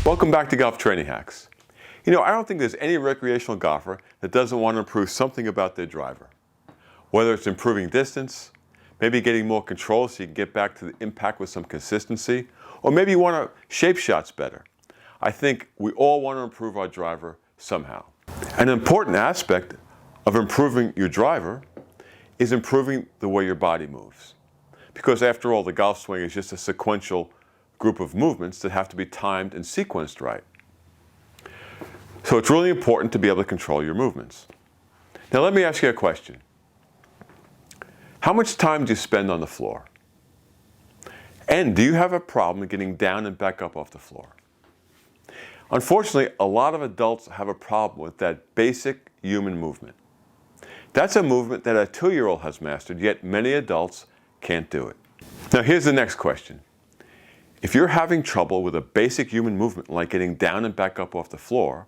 Welcome back to Golf Training Hacks. I don't think there's any recreational golfer that doesn't want to improve something about their driver. Whether it's improving distance, maybe getting more control so you can get back to the impact with some consistency, or maybe you want to shape shots better. I think we all want to improve our driver somehow. An important aspect of improving your driver is improving the way your body moves. Because after all, the golf swing is just a sequential group of movements that have to be timed and sequenced right. So it's really important to be able to control your movements. Now let me ask you a question. How much time do you spend on the floor? And do you have a problem getting down and back up off the floor? Unfortunately, a lot of adults have a problem with that basic human movement. That's a movement that a 2-year-old has mastered, yet many adults can't do it. Now here's the next question. If you're having trouble with a basic human movement like getting down and back up off the floor,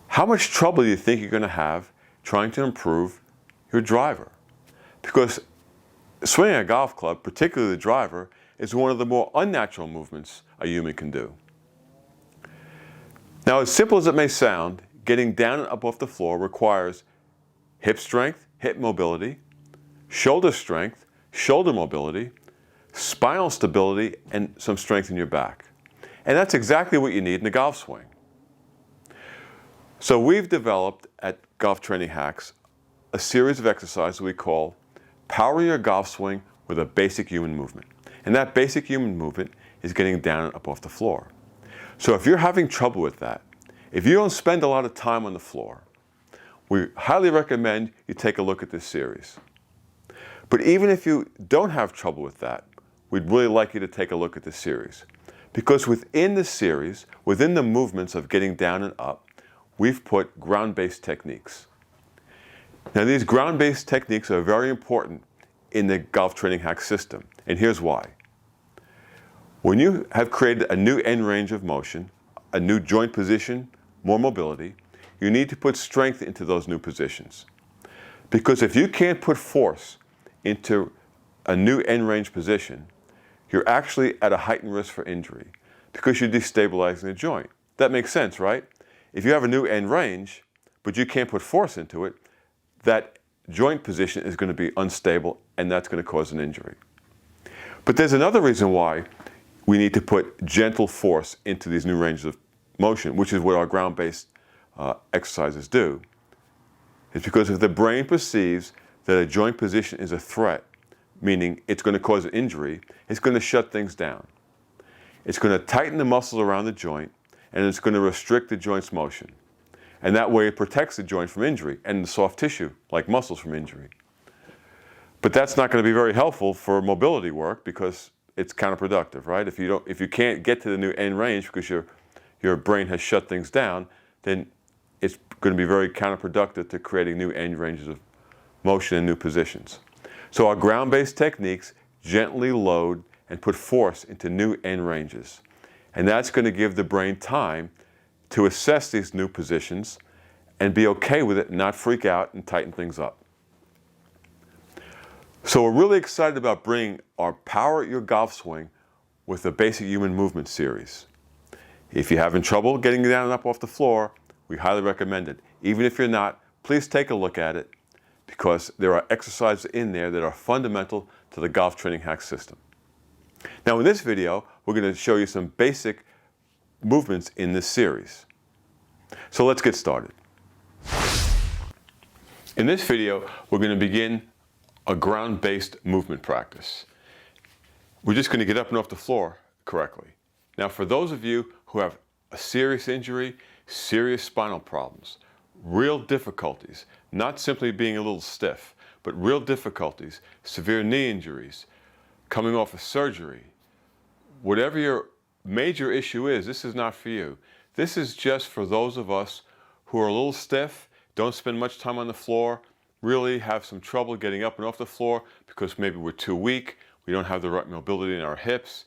how much trouble do you think you're going to have trying to improve your driver? Because swinging a golf club, particularly the driver, is one of the more unnatural movements a human can do. Now, as simple as it may sound, getting down and up off the floor requires hip strength, hip mobility, shoulder strength, shoulder mobility, spinal stability, and some strength in your back. And that's exactly what you need in a golf swing. So we've developed at Golf Training Hacks a series of exercises we call Power Your Golf Swing with a Basic Human Movement. And that basic human movement is getting down and up off the floor. So if you're having trouble with that, if you don't spend a lot of time on the floor, we highly recommend you take a look at this series. But even if you don't have trouble with that, we'd really like you to take a look at this series. Because within the series, within the movements of getting down and up, we've put ground-based techniques. Now these ground-based techniques are very important in the Golf Training Hack system, and here's why. When you have created a new end range of motion, a new joint position, more mobility, you need to put strength into those new positions. Because if you can't put force into a new end range position, you're actually at a heightened risk for injury because you're destabilizing the joint. That makes sense, right? If you have a new end range, but you can't put force into it, that joint position is going to be unstable, and that's going to cause an injury. But there's another reason why we need to put gentle force into these new ranges of motion, which is what our ground-based exercises do. It's because if the brain perceives that a joint position is a threat, meaning it's going to cause an injury, it's going to shut things down. It's going to tighten the muscles around the joint, and it's going to restrict the joint's motion. And that way it protects the joint from injury and the soft tissue, like muscles, from injury. But that's not going to be very helpful for mobility work because it's counterproductive, right? If you can't get to the new end range because your brain has shut things down, then it's going to be very counterproductive to creating new end ranges of motion and new positions. So our ground-based techniques gently load and put force into new end ranges. And that's going to give the brain time to assess these new positions and be okay with it and not freak out and tighten things up. So we're really excited about bringing our Power Your Golf Swing with the Basic Human Movement series. If you're having trouble getting down and up off the floor, we highly recommend it. Even if you're not, please take a look at it because there are exercises in there that are fundamental to the Golf Training Hack system. Now in this video, we're going to show you some basic movements in this series. So let's get started. In this video, we're going to begin a ground-based movement practice. We're just going to get up and off the floor correctly. Now for those of you who have a serious injury, serious spinal problems, real difficulties, not simply being a little stiff, but real difficulties, severe knee injuries, coming off of surgery, whatever your major issue is, this is not for you. This is just for those of us who are a little stiff, don't spend much time on the floor, really have some trouble getting up and off the floor because maybe we're too weak, we don't have the right mobility in our hips,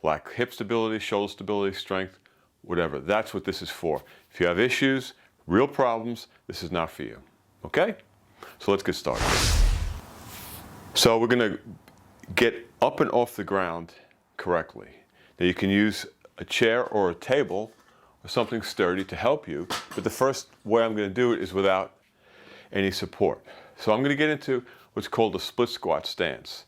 lack hip stability, shoulder stability, strength, whatever. That's what this is for. If you have issues, real problems, this is not for you. Okay? So let's get started. So we're going to get up and off the ground correctly. Now you can use a chair or a table or something sturdy to help you. But the first way I'm going to do it is without any support. So I'm going to get into what's called a split squat stance.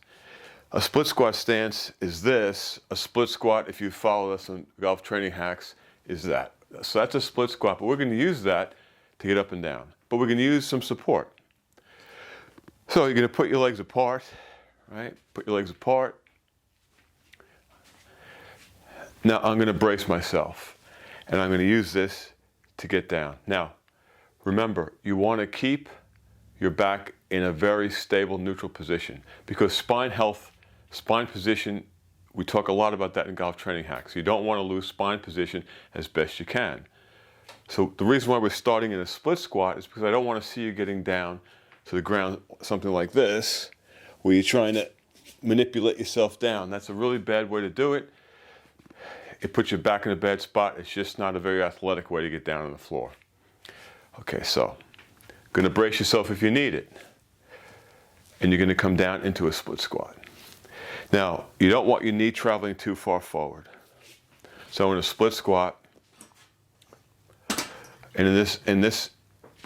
A split squat stance is this. A split squat, if you follow us on Golf Training Hacks, is that. So that's a split squat, but we're going to use that to get up and down. But we're going to use some support. So you're going to put your legs apart, right? Put your legs apart. Now I'm going to brace myself, and I'm going to use this to get down. Now, remember, you want to keep your back in a very stable, neutral position, because spine health, spine position, we talk a lot about that in Golf Training Hacks. You don't want to lose spine position as best you can. So the reason why we're starting in a split squat is because I don't want to see you getting down to the ground, something like this, where you're trying to manipulate yourself down. That's a really bad way to do it. It puts you back in a bad spot. It's just not a very athletic way to get down on the floor. Okay, so going to brace yourself if you need it. And you're going to come down into a split squat. Now, you don't want your knee traveling too far forward. So in a split squat, and in this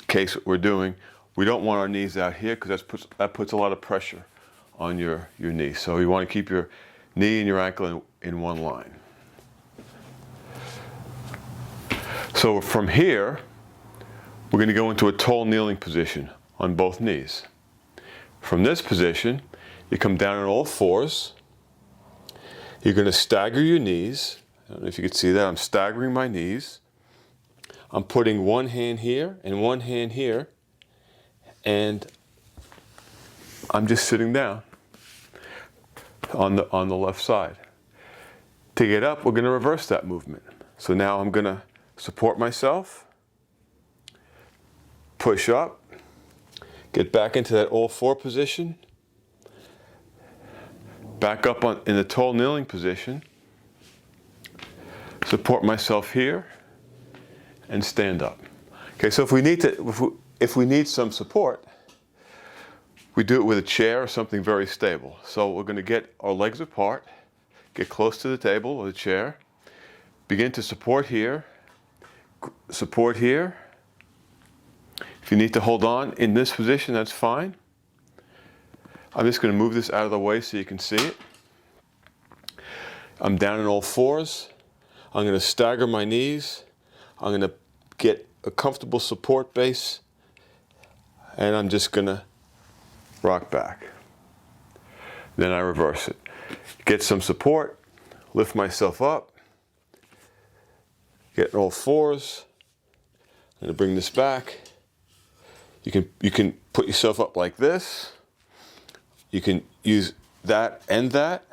case what we're doing, we don't want our knees out here because that puts a lot of pressure on your knee. So you want to keep your knee and your ankle in one line. So from here, we're going to go into a tall kneeling position on both knees. From this position, you come down on all fours. You're going to stagger your knees. I don't know if you can see that. I'm staggering my knees. I'm putting one hand here and one hand here, and I'm just sitting down on the left side. To get up, we're going to reverse that movement. So now I'm going to support myself, push up, get back into that all four position, back up in the tall kneeling position, support myself here, and stand up. Okay, so if we need some support, we do it with a chair or something very stable. So we're going to get our legs apart, get close to the table or the chair, begin to support here, support here. If you need to hold on in this position, that's fine. I'm just going to move this out of the way so you can see it. I'm down on all fours. I'm going to stagger my knees. I'm going to get a comfortable support base, and I'm just going to rock back. Then I reverse it. Get some support, lift myself up, get on all fours. I'm going to bring this back. You can put yourself up like this. You can use that and that.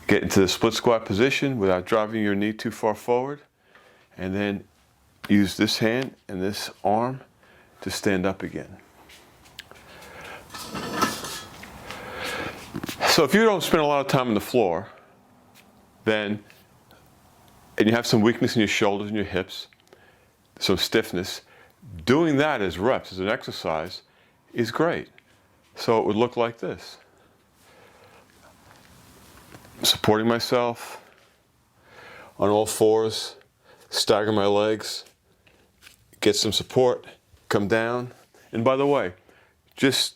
Get into the split squat position without driving your knee too far forward. And then use this hand and this arm to stand up again. So if you don't spend a lot of time on the floor, and you have some weakness in your shoulders and your hips, some stiffness, doing that as reps, as an exercise, is great. So it would look like this. Supporting myself on all fours, stagger my legs, get some support, come down. And by the way, just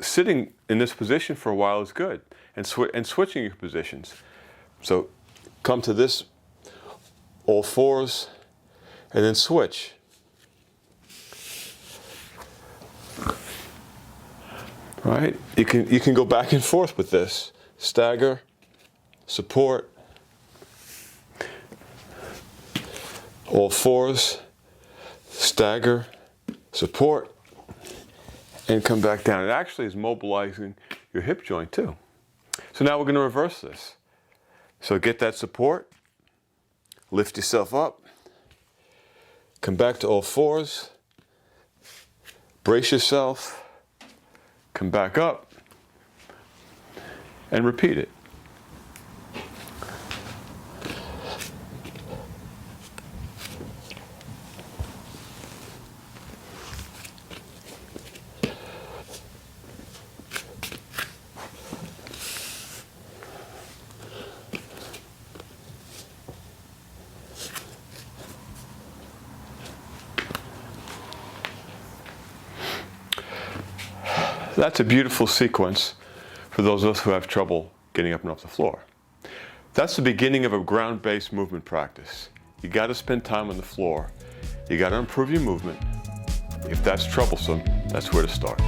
sitting in this position for a while is good, and switching your positions. So come to this, all fours, and then switch. Right? You can go back and forth with this. Stagger, support, all fours, stagger, support, and come back down. It actually is mobilizing your hip joint too. So now we're going to reverse this. So get that support, lift yourself up, come back to all fours, brace yourself, come back up, and repeat it. that's a beautiful sequence for those of us who have trouble getting up and off the floor. That's the beginning of a ground-based movement practice. You got to spend time on the floor. You got to improve your movement. If that's troublesome, that's where to start.